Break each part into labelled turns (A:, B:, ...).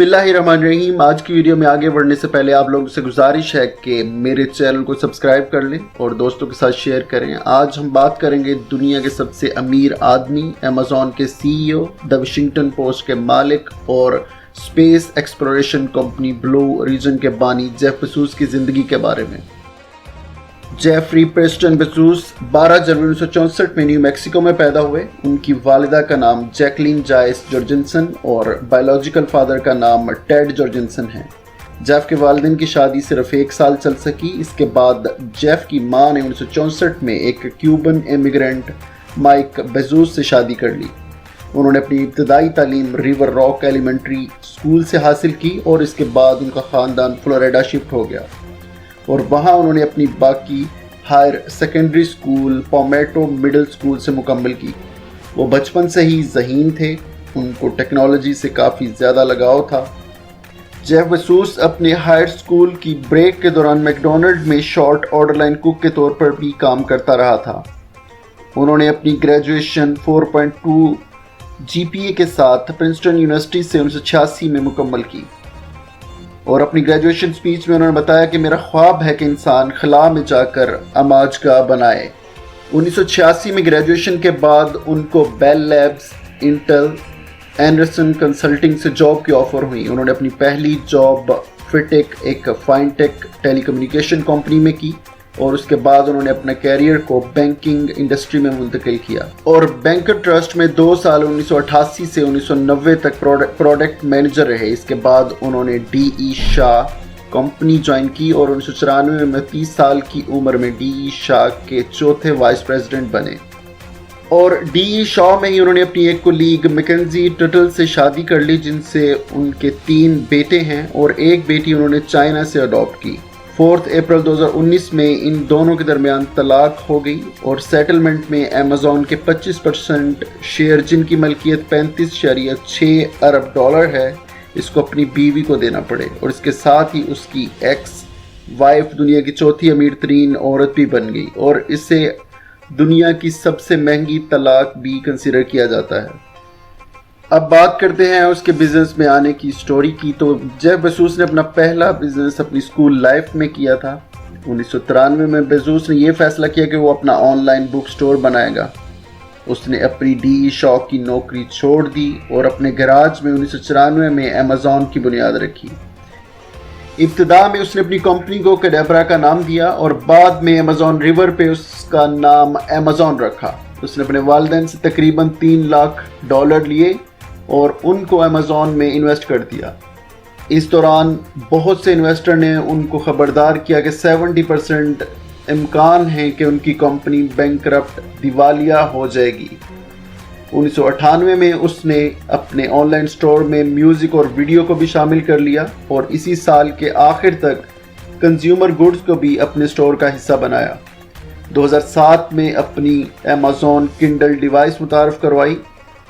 A: बिस्मिल्लाहिर्रहमानिर्रहीम। आज की वीडियो में आगे बढ़ने से पहले आप लोगों से गुजारिश है कि मेरे चैनल को सब्सक्राइब कर लें और दोस्तों के साथ शेयर करें। आज हम बात करेंगे दुनिया के सबसे अमीर आदमी, अमेज़ॉन के सीईओ, द वाशिंगटन पोस्ट के मालिक और space exploration company blue origin के बानी जेफ बेजोस की ज़िंदगी के बारे में। जेफरी प्रेस्टन बेजोस 12 जनवरी 1964 में न्यू मैक्सिको में पैदा हुए। उनकी वालिदा का नाम जैकलीन जायस जॉर्जेंसन और बायोलॉजिकल फादर का नाम टेड जॉर्जेंसन है। जेफ के वालिदैन की शादी सिर्फ 1 साल चल सकी। इसके बाद जेफ की मां ने 1964 में एक क्यूबन इमिग्रेंट माइक बेजोस से शादी कर ली। उन्होंने अपनी इब्तदाई तालीम रिवर रॉक एलिमेंट्री स्कूल से हासिल की और इसके बाद उनका ख़ानदान फ्लोरिडा शिफ्ट हो गया और वहाँ उन्होंने अपनी बाकी हायर सेकेंडरी स्कूल पॉमेटो मिडिल स्कूल से मुकम्मल की। वो बचपन से ही ज़हीन थे, उनको टेक्नोलॉजी से काफ़ी ज़्यादा लगाव था। जेफ बेजोस अपने हायर स्कूल की ब्रेक के दौरान मैकडोनल्ड में शॉर्ट ऑर्डर लाइन कुक के तौर पर भी काम करता रहा था। उन्होंने अपनी ग्रेजुएशन 4.2 GPA के साथ प्रिंसटन यूनिवर्सिटी से 1986 में मुकम्मल की और अपनी ग्रेजुएशन स्पीच में उन्होंने बताया कि मेरा ख्वाब है कि इंसान खला में जाकर अमाजगा बनाए। 1986 में ग्रेजुएशन के बाद उनको Bell Labs, Intel, Anderson consulting से जॉब की ऑफ़र हुई। उन्होंने अपनी पहली जॉब फिटेक, एक फाइनटेक टेलीकम्युनिकेशन कंपनी में की और उसके बाद उन्होंने अपने कैरियर को बैंकिंग इंडस्ट्री में मुंतकिल किया और बैंकर ट्रस्ट में 2 साल 1988 से 1990 तक प्रोडक्ट मैनेजर रहे। इसके बाद उन्होंने DE शाह कंपनी ज्वाइन की और 1994 में 30 साल की उम्र में DE शाह के चौथे वाइस प्रेसिडेंट बने और DE शाह में ही उन्होंने अपनी एक कोलीग मैकेंजी टटल से शादी कर ली, जिनसे उनके 3 बेटे हैं और एक बेटी उन्होंने चाइना से अडॉप्ट की। 4 अप्रैल 2019 में इन दोनों के दरमियान तलाक हो गई और सेटलमेंट में अमेज़ॉन के 25% शेयर, जिनकी मलकियत $35.6 अरब है, इसको अपनी बीवी को देना पड़े और इसके साथ ही उसकी एक्स वाइफ दुनिया की चौथी अमीर तरीन औरत भी बन गई और इसे दुनिया की सबसे महंगी तलाक भी कंसिडर किया जाता है। अब बात करते हैं उसके बिज़नेस में आने की स्टोरी की। तो जेफ बेजोस ने अपना पहला बिज़नेस अपनी स्कूल लाइफ में किया था। 1993 में बेजोस ने यह फैसला किया कि वो अपना ऑनलाइन बुक स्टोर बनाएगा। उसने अपनी DE शाह की नौकरी छोड़ दी और अपने गैराज में 1994 में अमेज़ॉन की बुनियाद रखी। इब्तिदा में उसने अपनी कंपनी को कैडेबरा का नाम दिया और बाद में अमेज़ॉन रिवर पे उसका नाम अमेज़ॉन रखा। उसने अपने वालिदैन से तकरीबन $3 लाख लिए और उनको अमेज़ॉन में इन्वेस्ट कर दिया। इस दौरान बहुत से इन्वेस्टर ने उनको ख़बरदार किया कि 70% इम्कान है कि उनकी कंपनी बैंकरप्ट, दिवालिया हो जाएगी। 1998 में उसने अपने ऑनलाइन स्टोर में म्यूज़िक और वीडियो को भी शामिल कर लिया और इसी साल के आखिर तक कंज्यूमर गुड्स को भी अपने स्टोर का हिस्सा बनाया। 2007 में अपनी अमेज़ॉन किंडल डिवाइस मुतारफ़ करवाई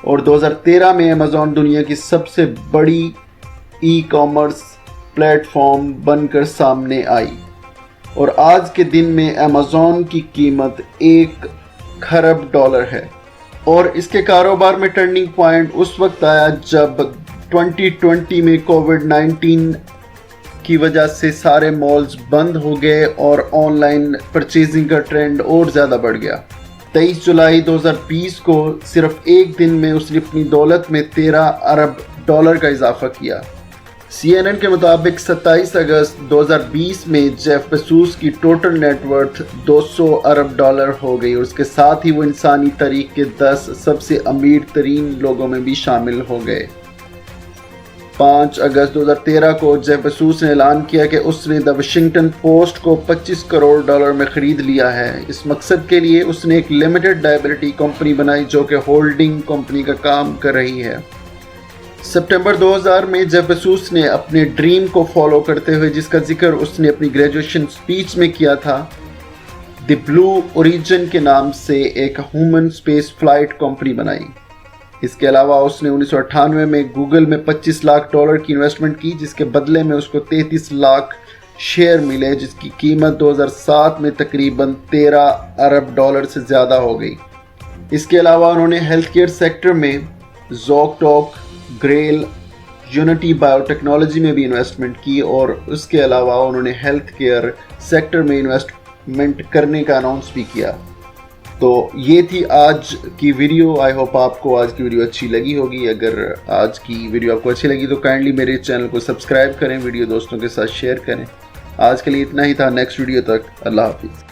A: और 2013 में अमेज़ॉन दुनिया की सबसे बड़ी ई-कॉमर्स प्लेटफॉर्म बनकर सामने आई और आज के दिन में अमेज़ॉन की कीमत $1 खरब है और इसके कारोबार में टर्निंग पॉइंट उस वक्त आया जब 2020 में कोविड-19 की वजह से सारे मॉल्स बंद हो गए और ऑनलाइन परचेजिंग का ट्रेंड और ज़्यादा बढ़ गया। 23 जुलाई 2020 को सिर्फ एक दिन में उसने अपनी दौलत में $13 अरब का इजाफा किया। CNN के मुताबिक 27 अगस्त 2020 में जेफ बेजोस की टोटल नेटवर्थ $200 अरब हो गई और उसके साथ ही वो इंसानी तारीख के 10 सबसे अमीर तरीन लोगों में भी शामिल हो गए। 5 अगस्त 2013 को जेफ बेजोस ने ऐलान किया कि उसने द वाशिंगटन पोस्ट को $25 करोड़ में ख़रीद लिया है। इस मकसद के लिए उसने एक लिमिटेड लायबिलिटी कंपनी बनाई जो कि होल्डिंग कंपनी का काम कर रही है। सितंबर 2000 में जेफ बेजोस ने अपने ड्रीम को फॉलो करते हुए, जिसका जिक्र उसने अपनी ग्रेजुएशन स्पीच में किया था, द ब्लू ओरिजिन के नाम से एक ह्यूमन स्पेस फ्लाइट कंपनी बनाई। इसके अलावा उसने 1998 में गूगल में $25 लाख की इन्वेस्टमेंट की, जिसके बदले में उसको 33 लाख शेयर मिले, जिसकी कीमत 2007 में तकरीबन $13 अरब से ज़्यादा हो गई। इसके अलावा उन्होंने हेल्थ केयर सेक्टर में ज़ोकटॉक, ग्रेल, यूनिटी बायोटेक्नोलॉजी में भी इन्वेस्टमेंट की और उसके अलावा उन्होंने हेल्थ केयर सेक्टर में इन्वेस्टमेंट करने का अनाउंस भी किया। तो ये थी आज की वीडियो। आई होप आपको आज की वीडियो अच्छी लगी होगी। अगर आज की वीडियो आपको अच्छी लगी तो काइंडली मेरे चैनल को सब्सक्राइब करें, वीडियो दोस्तों के साथ शेयर करें। आज के लिए इतना ही था। नेक्स्ट वीडियो तक अल्लाह हाफिज़।